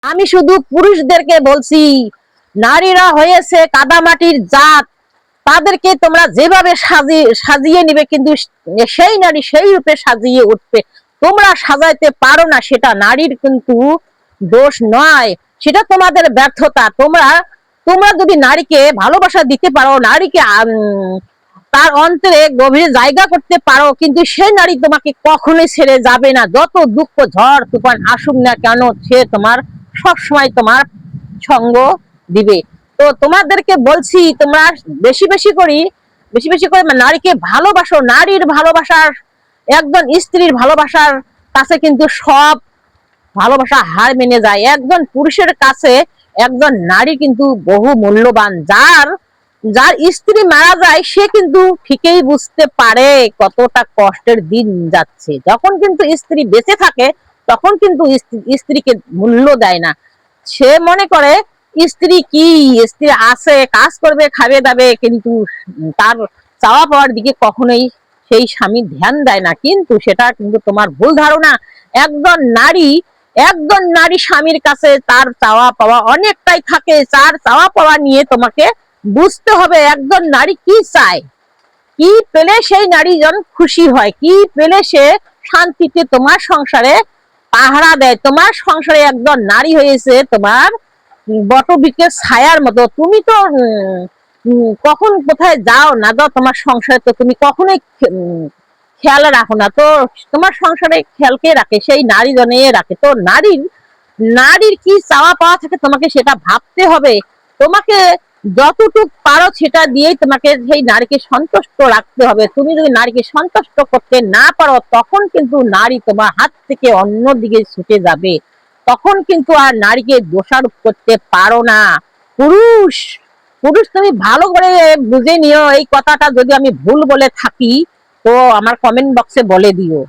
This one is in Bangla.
আমি শুধু পুরুষদেরকে বলছি, নারীরা হয়েছে কাদামাটির জাত, তাদেরকে তোমরা যেভাবে সাজিয়ে নিবে কিন্তু সেই নারী সেই রূপে সাজিয়ে উঠবে। তোমরা সাজাইতে পারো না, সেটা নারীর কিন্তু দোষ নয়, সেটা তোমাদের ব্যর্থতা। তোমরা তোমরা যদি নারীকে ভালোবাসা দিতে পারো, নারীকে তার অন্তরে গভীরে জায়গা করতে পারো, কিন্তু সেই নারী তোমাকে কখনোই ছেড়ে যাবে না। যত দুঃখ ঝড় তুফান আসুক না কেন, সে তোমার সবসময় তোমার সঙ্গ দিবে। তো তোমাদেরকে বলছি, তোমরা বেশি বেশি করে নারীকে ভালোবাসো। নারীর ভালোবাসার, একজন স্ত্রীর ভালোবাসার কাছে কিন্তু সব ভালোবাসা হার মেনে যায়। একজন পুরুষের কাছে একজন নারী কিন্তু বহু মূল্যবান। যার যার স্ত্রী মারা যায় সে কিন্তু ঠিকই বুঝতে পারে কতটা কষ্টের দিন যাচ্ছে। যখন কিন্তু স্ত্রী বেঁচে থাকে তখন কিন্তু স্ত্রীকে মূল্য দেয় না। সে মনে করে স্ত্রী কি, স্ত্রী আছে, কাজ করবে, খাবে দাবে, কিন্তু তার চাওয়া পাওয়ার দিকে কখনোই সেই স্বামী ধ্যান দেয় না। কিন্তু সেটা কিন্তু তোমার ভুল ধারণা। একজন নারী একজন নারী স্বামীর কাছে তার চাওয়া পাওয়া অনেকটাই থাকে। তার চাওয়া পাওয়া নিয়ে তোমাকে বুঝতে হবে একজন নারী কি চায়, কি পেলে সেই নারী জন খুশি হয়, কি পেলে সে শান্তিতে তোমার সংসারে পাহারা দেয়। তোমার সংসারে একজন নারী হয়েছে তোমার বটবৃক্ষের ছায়ার মতো। তুমি তো কখন কোথায় যাও না যাও, তোমার সংসারে তো তুমি কখনোই খেয়াল রাখো না। তো তোমার সংসারে খেয়াল কে রাখে? সেই নারী জনে রাখে। তো নারীর নারীর কি চাওয়া পাওয়া থাকে তোমাকে সেটা ভাবতে হবে। তোমাকে যতটুক পারো সেটা দিয়েই তোমাকে সেই নারীকে সন্তুষ্ট রাখতে হবে। তুমি যদি নারীকে সন্তুষ্ট করতে না পারো তখন কিন্তু নারী তোমার হাত থেকে অন্য দিকে ছুটে যাবে। তখন কিন্তু আর নারীকে দোষারোপ করতে পারো না। পুরুষ পুরুষ তুমি ভালো করে বুঝে নিও। এই কথাটা যদি আমি ভুল বলে থাকি তো আমার কমেন্ট বক্সে বলে দিও।